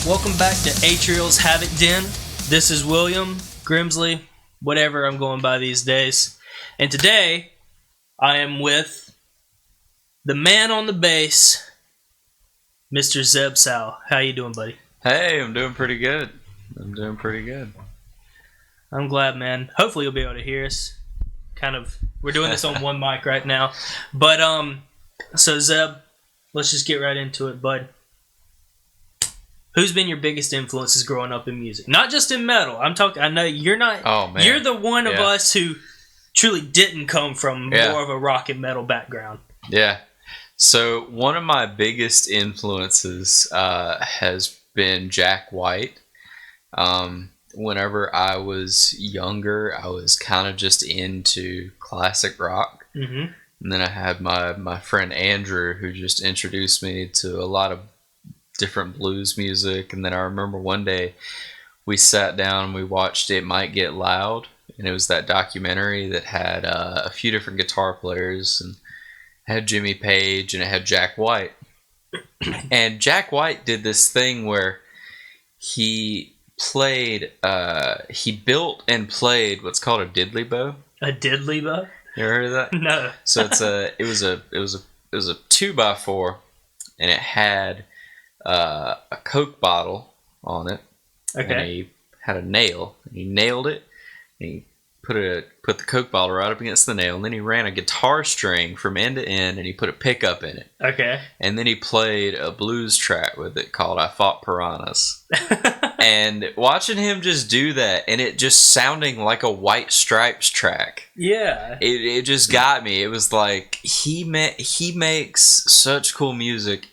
Welcome back to Atrial's Havoc Den. This is William Grimsley, whatever I'm going by these days. And today, I am with the man on the bass, Mr. Zeb Sal. How you doing, buddy? Hey, I'm doing pretty good. I'm glad, man. Hopefully you'll be able to hear us. We're doing this on one mic right now. But, so Zeb, let's just get right into it, bud. Who's been your biggest influences growing up in music? Not just in metal. I know you're not. Oh, man. You're the one of us who truly didn't come from more of a rock and metal background. Yeah. So one of my biggest influences has been Jack White. Whenever I was younger, I was kind of just into classic rock. Mm-hmm. And then I had my friend Andrew, who just introduced me to a lot of different blues music. And then I remember one day we sat down and we watched It Might Get Loud, and it was that documentary that had a few different guitar players, and had Jimmy Page and it had Jack White. And Jack White did this thing where he built and played what's called a diddley bow. A diddley bow? You ever heard of that? No. So it was a 2x4, and it had a Coke bottle on it. Okay. And he had a nail, and he nailed it, and he put the Coke bottle right up against the nail, and then he ran a guitar string from end to end, and he put a pickup in it. Okay. And then he played a blues track with it called I Fought Piranhas. And watching him just do that, and it just sounding like a White Stripes track. Yeah. It just got me. It was like he makes such cool music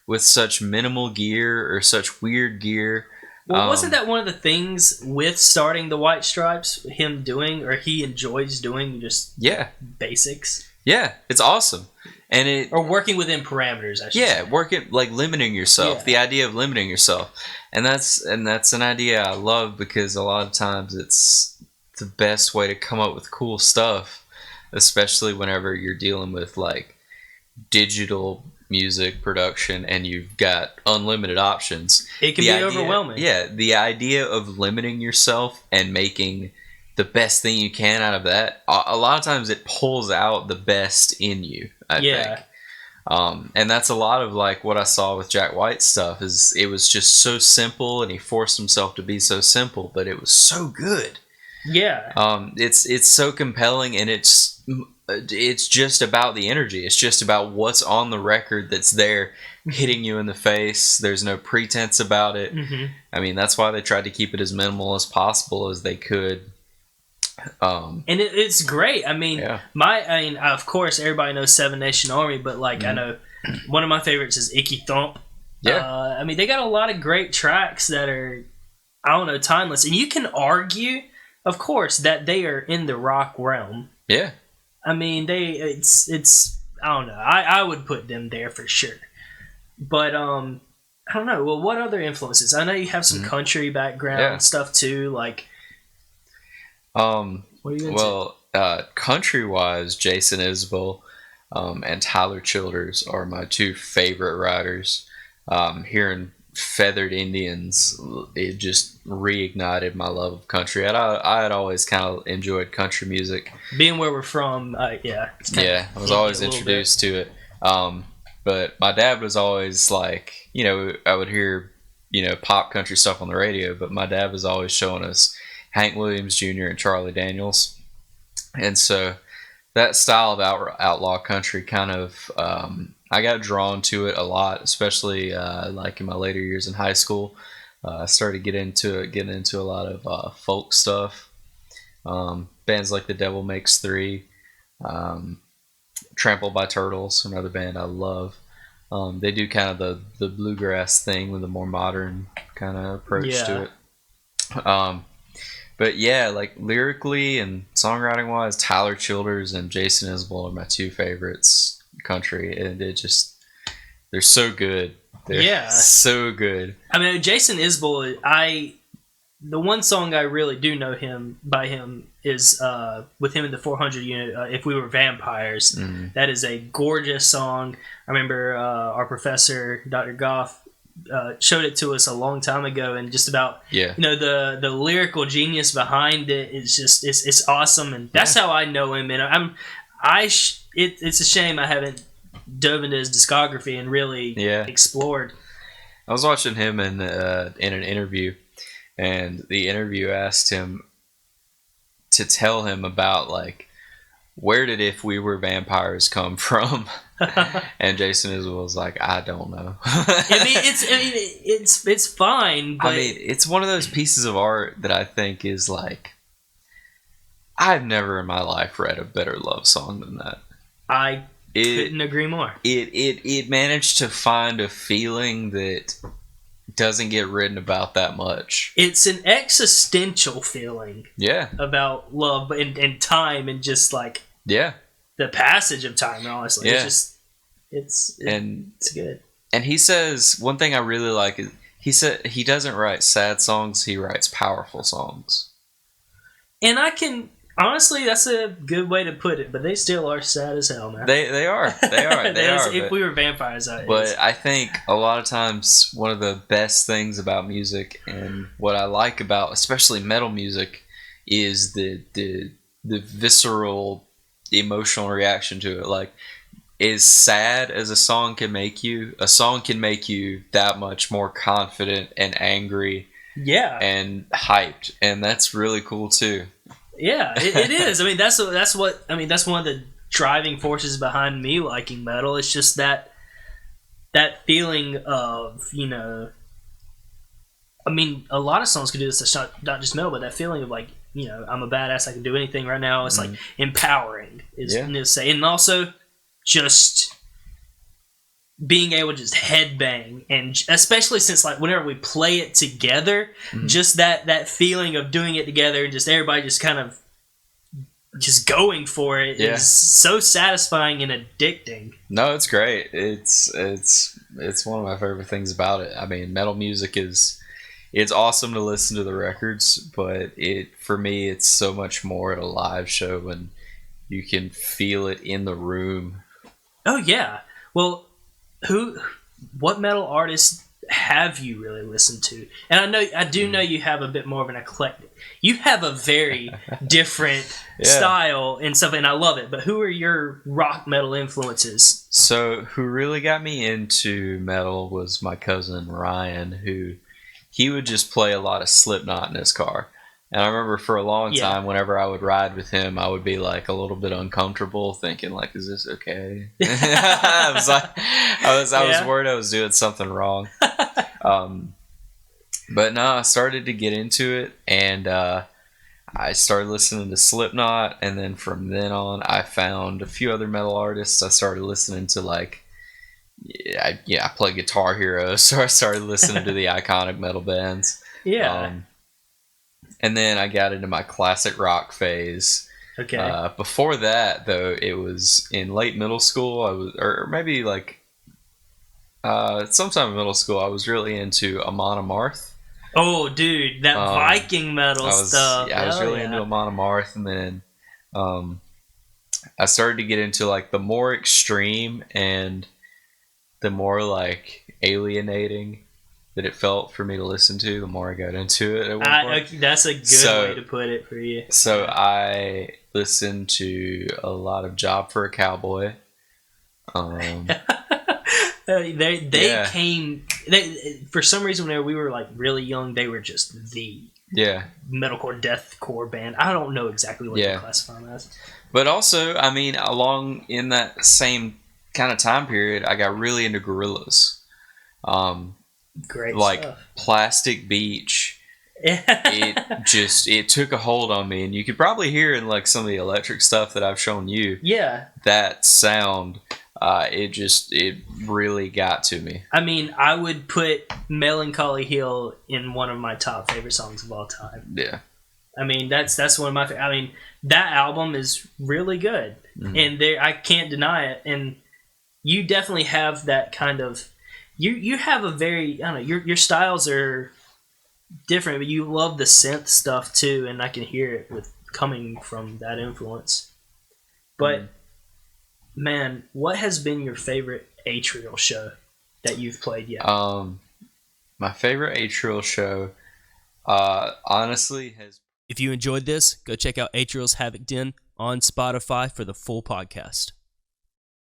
with such minimal gear or such weird gear. Well, wasn't that one of the things with starting the White Stripes, him doing, or he enjoys doing, just basics? Yeah, it's awesome. And or working within parameters, I should say. Yeah, working, like limiting yourself. Yeah. The idea of limiting yourself. And that's an idea I love, because a lot of times it's the best way to come up with cool stuff, especially whenever you're dealing with like digital music production and you've got unlimited options. It can be overwhelming. Yeah, the idea of limiting yourself and making the best thing you can out of that, a lot of times it pulls out the best in you, I think. And that's a lot of like what I saw with Jack White's stuff, is it was just so simple, and he forced himself to be so simple, but it was so good. Yeah. It's so compelling, and it's just about the energy. It's just about what's on the record that's there, hitting you in the face. There's no pretense about it. Mm-hmm. I mean, that's why they tried to keep it as minimal as possible as they could. And it's great. I mean, of course, everybody knows Seven Nation Army, but like, I know one of my favorites is Icky Thump. Yeah. I mean, they got a lot of great tracks that are, I don't know, timeless. And you can argue, of course, that they are in the rock realm. Yeah. I mean, it's I don't know. I would put them there for sure. But I don't know. Well, what other influences? I know you have some country background stuff too. Like, what are you into? Country wise, Jason Isbell and Tyler Childers are my two favorite writers. Hearing Feathered Indians, it just reignited my love of country. I had always kind of enjoyed country music. Being where we're from, I was always introduced to it. But my dad was always like, I would hear, pop country stuff on the radio, but my dad was always showing us Hank Williams Jr. and Charlie Daniels. And so that style of outlaw country kind of, I got drawn to it a lot, especially like in my later years in high school. I started getting into a lot of folk stuff. Bands like The Devil Makes Three, Trampled by Turtles, another band I love. They do kind of the bluegrass thing with a more modern kind of approach to it. But yeah, like lyrically and songwriting wise, Tyler Childers and Jason Isbell are my two favorites country, and they're so good. They're so good. I mean, Jason Isbell, the one song I really do know by him is with him in the 400 unit, If We Were Vampires. Mm-hmm. That is a gorgeous song. I remember our professor, Dr. Goff, showed it to us a long time ago, and just about the lyrical genius behind it is just it's awesome, and that's how I know him. And it's a shame I haven't dove into his discography and really explored. I was watching him in an interview, and the interview asked him to tell him about like, where did If We Were Vampires come from? And Jason Isbell was like, I don't know. It's fine. But it's one of those pieces of art that I think is like, I've never in my life read a better love song than that. I couldn't agree more. It managed to find a feeling that doesn't get written about that much. It's an existential feeling. Yeah. About love and time and just like the passage of time, honestly. Yeah. It's good. And he says, one thing I really like is, he said he doesn't write sad songs, he writes powerful songs. And honestly, that's a good way to put it, but they still are sad as hell, man. They are. If We Were Vampires. But I think a lot of times one of the best things about music, and what I like about especially metal music, is the visceral emotional reaction to it. Like, as sad as a song can make you that much more confident and angry. Yeah. And hyped. And that's really cool too. Yeah, it is. I mean, that's one of the driving forces behind me liking metal. It's just that feeling of, I mean, a lot of songs can do this. It's not just metal, but that feeling of like, I'm a badass. I can do anything right now. It's like empowering is to say, and also just being able to just headbang, and especially since like whenever we play it together, just that feeling of doing it together and just everybody just kind of just going for it is so satisfying and addicting. No, it's great. It's one of my favorite things about it. I mean, metal music it's awesome to listen to the records, but for me it's so much more at a live show when you can feel it in the room. Oh yeah. Well, what metal artists have you really listened to? And I do know you have a bit more of an eclectic. You have a very different style and stuff, and I love it. But who are your rock metal influences? So, who really got me into metal was my cousin Ryan, he would just play a lot of Slipknot in his car. And I remember for a long time, whenever I would ride with him, I would be like a little bit uncomfortable, thinking like, "Is this okay?" I was worried I was doing something wrong. But no, I started to get into it, and I started listening to Slipknot, and then from then on, I found a few other metal artists. I started listening to like, I play Guitar Hero, so I started listening to the iconic metal bands. Yeah. And then I got into my classic rock phase. Okay. Before that, though, it was in late middle school. Or maybe like sometime in middle school, I was really into Amon Amarth. Oh, dude, that Viking metal stuff. Yeah, I was really into Amon Amarth, and then I started to get into like the more extreme and the more like alienating that it felt for me to listen to, the more I got into it at one point. That's a good way to put it for you. So I listened to a lot of Job for a Cowboy. They came for some reason whenever we were like really young, they were just the metalcore deathcore band. I don't know exactly what to classify them as. But also, I mean, along in that same kind of time period, I got really into Gorillaz. Great like stuff. Plastic Beach. It took a hold on me, and you could probably hear in like some of the electric stuff that I've shown you. Yeah, that sound, it really got to me. I mean, I would put Melancholy Hill in one of my top favorite songs of all time. Yeah, I mean that's one of my. I mean, that album is really good, and I can't deny it. And you definitely have that kind of. You have a very, I don't know, your styles are different, but you love the synth stuff too, and I can hear it coming from that influence. But man, what has been your favorite Atrial show that you've played yet? My favorite Atrial show, honestly, has. If you enjoyed this, go check out Atrial's Havoc Den on Spotify for the full podcast.